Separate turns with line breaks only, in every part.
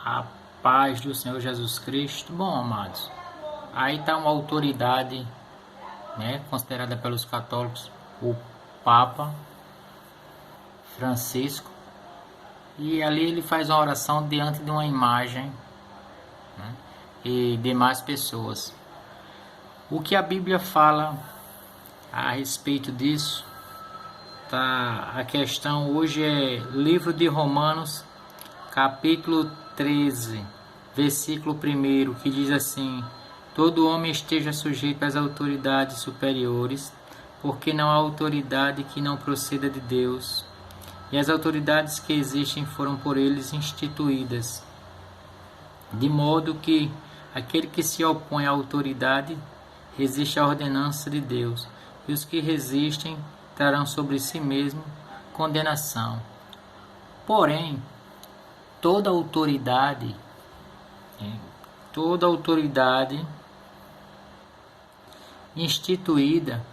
A paz do Senhor Jesus Cristo. Bom, amados, aí está uma autoridade, né, considerada pelos católicos o Papa Francisco, e ali ele faz uma oração diante de uma imagem, né, e demais pessoas. O que a Bíblia fala a respeito disso? Tá, a questão hoje é livro de Romanos, capítulo 13, versículo 1, que diz assim: todo homem esteja sujeito às autoridades superiores, porque não há autoridade que não proceda de Deus, e as autoridades que existem foram por eles instituídas, de modo que aquele que se opõe à autoridade resiste à ordenança de Deus, e os que resistem trarão sobre si mesmo condenação. Porém, toda autoridade instituída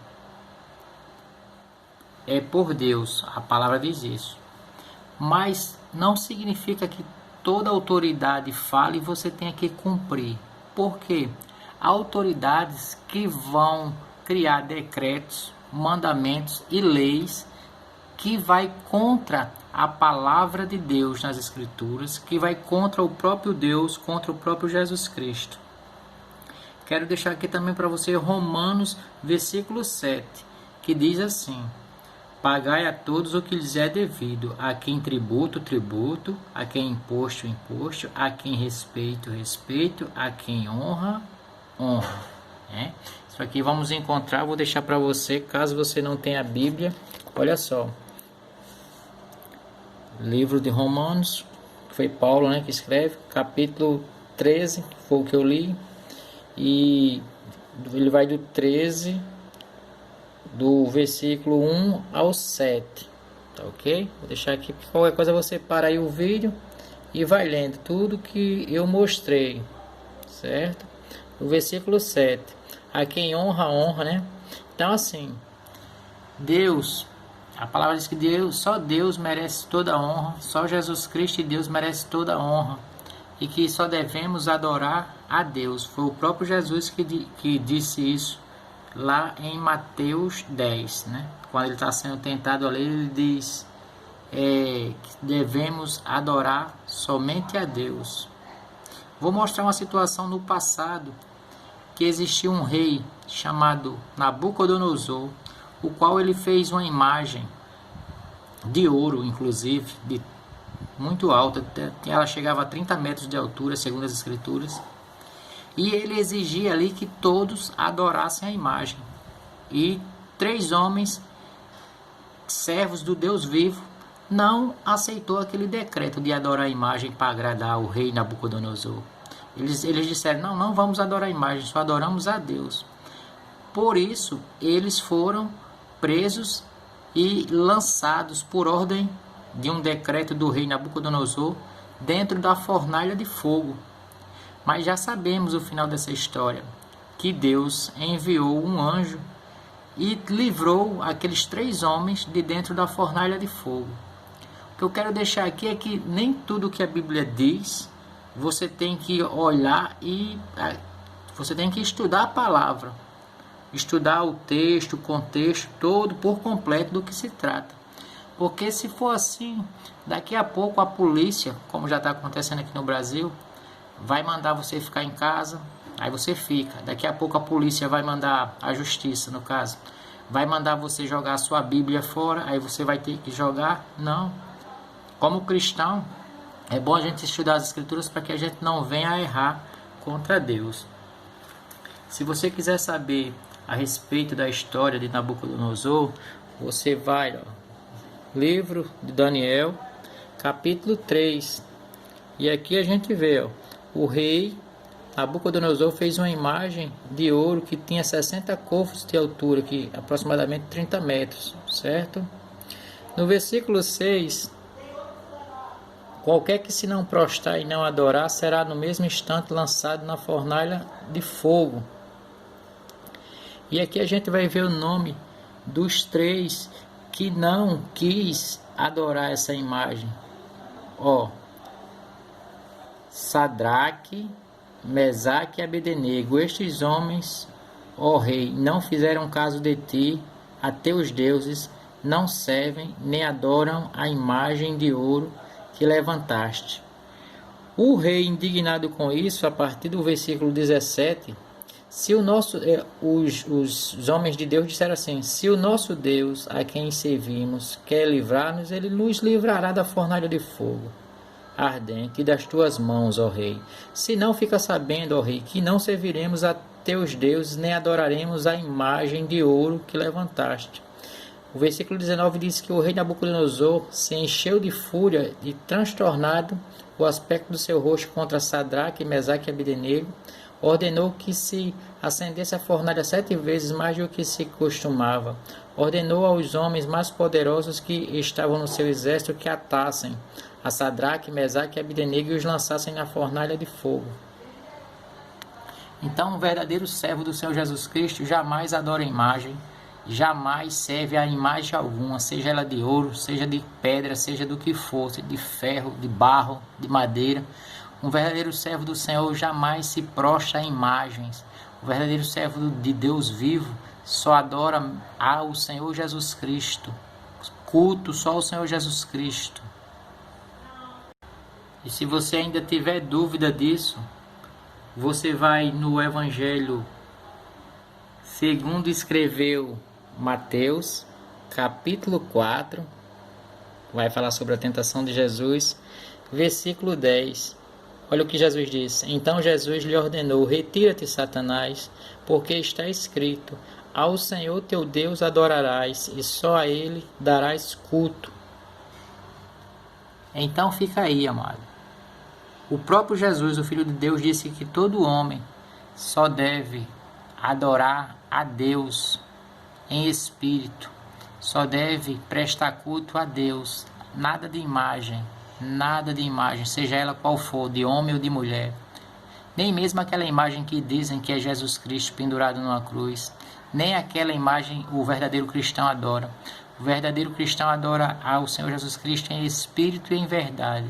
é por Deus, a palavra diz isso. Mas não significa que toda autoridade fale e você tenha que cumprir. Por quê? Há autoridades que vão criar decretos, mandamentos e leis que vai contra a palavra de Deus nas Escrituras, que vai contra o próprio Deus, contra o próprio Jesus Cristo. Quero deixar aqui também para você Romanos, versículo 7, que diz assim: pagai a todos o que lhes é devido, a quem tributo, tributo, a quem imposto, imposto, a quem respeito, respeito, a quem honra, honra. Isso aqui vamos encontrar, vou deixar para você, caso você não tenha a Bíblia, olha só. Livro de Romanos, foi Paulo, né, que escreve, capítulo 13, que foi o que eu li, e ele vai do 13, do versículo 1 ao 7, tá ok? Vou deixar aqui, qualquer coisa você para aí o vídeo e vai lendo tudo que eu mostrei, certo? O versículo 7, a quem honra, honra, né? Então assim, Deus, a palavra diz que Deus, só Deus merece toda a honra, só Jesus Cristo e Deus merece toda a honra, e que só devemos adorar a Deus. Foi o próprio Jesus que disse isso lá em Mateus 10, né? Quando ele está sendo tentado ali, ele diz que devemos adorar somente a Deus. Vou mostrar uma situação no passado, que existia um rei chamado Nabucodonosor, o qual ele fez uma imagem de ouro, inclusive, de muito alta, ela chegava a 30 metros de altura, segundo as escrituras, e ele exigia ali que todos adorassem a imagem. E 3 homens, servos do Deus vivo, não aceitou aquele decreto de adorar a imagem para agradar o rei Nabucodonosor. Eles disseram, não vamos adorar a imagem, só adoramos a Deus. Por isso, eles foram presos e lançados por ordem de um decreto do rei Nabucodonosor dentro da fornalha de fogo. Mas já sabemos o final dessa história, que Deus enviou um anjo e livrou aqueles 3 homens de dentro da fornalha de fogo. O que eu quero deixar aqui é que nem tudo que a Bíblia diz você tem que olhar e você tem que estudar a palavra, estudar o texto, o contexto todo por completo do que se trata. Porque se for assim, daqui a pouco a polícia, como já está acontecendo aqui no Brasil, vai mandar você ficar em casa, aí você fica. Daqui a pouco a polícia vai mandar, a justiça no caso, vai mandar você jogar a sua Bíblia fora, aí você vai ter que jogar. Não. Como cristão, é bom a gente estudar as Escrituras para que a gente não venha a errar contra Deus. Se você quiser saber a respeito da história de Nabucodonosor, você vai, livro de Daniel, capítulo 3. E aqui a gente vê, o rei Nabucodonosor fez uma imagem de ouro que tinha 60 côvados de altura, que aproximadamente 30 metros, certo? No versículo 6, qualquer que se não prostrar e não adorar será no mesmo instante lançado na fornalha de fogo. E aqui a gente vai ver o nome dos 3 que não quis adorar essa imagem. Sadraque, Mesaque e Abdenego. Estes homens, ó rei, não fizeram caso de ti, a teus deuses, não servem nem adoram a imagem de ouro que levantaste. O rei, indignado com isso, a partir do versículo 17, os homens de Deus disseram assim: se o nosso Deus, a quem servimos, quer livrar-nos, ele nos livrará da fornalha de fogo ardente das tuas mãos, ó rei. Se não, fica sabendo, ó rei, que não serviremos a teus deuses, nem adoraremos a imagem de ouro que levantaste. O versículo 19 diz que o rei Nabucodonosor se encheu de fúria e, transtornado o aspecto do seu rosto contra Sadraque, Mesaque e Abdenego, ordenou que se acendesse a fornalha 7 vezes mais do que se costumava. Ordenou aos homens mais poderosos que estavam no seu exército que atassem a Sadraque, Mesaque e Abdenego e os lançassem na fornalha de fogo. Então, um verdadeiro servo do Senhor Jesus Cristo jamais adora imagem, jamais serve a imagem alguma, seja ela de ouro, seja de pedra, seja do que for, de ferro, de barro, de madeira. Um verdadeiro servo do Senhor jamais se prostra a imagens. O verdadeiro servo de Deus vivo só adora ao Senhor Jesus Cristo. Culto só ao Senhor Jesus Cristo. E se você ainda tiver dúvida disso, você vai no Evangelho segundo escreveu Mateus, capítulo 4, vai falar sobre a tentação de Jesus, versículo 10. Olha o que Jesus disse. Então Jesus lhe ordenou: retira-te, Satanás, porque está escrito: ao Senhor teu Deus adorarás, e só a Ele darás culto. Então fica aí, amado. O próprio Jesus, o Filho de Deus, disse que todo homem só deve adorar a Deus em espírito, só deve prestar culto a Deus, nada de imagem, seja ela qual for, de homem ou de mulher, nem mesmo aquela imagem que dizem que é Jesus Cristo pendurado numa cruz, nem aquela imagem o verdadeiro cristão adora. O verdadeiro cristão adora ao Senhor Jesus Cristo em espírito e em verdade.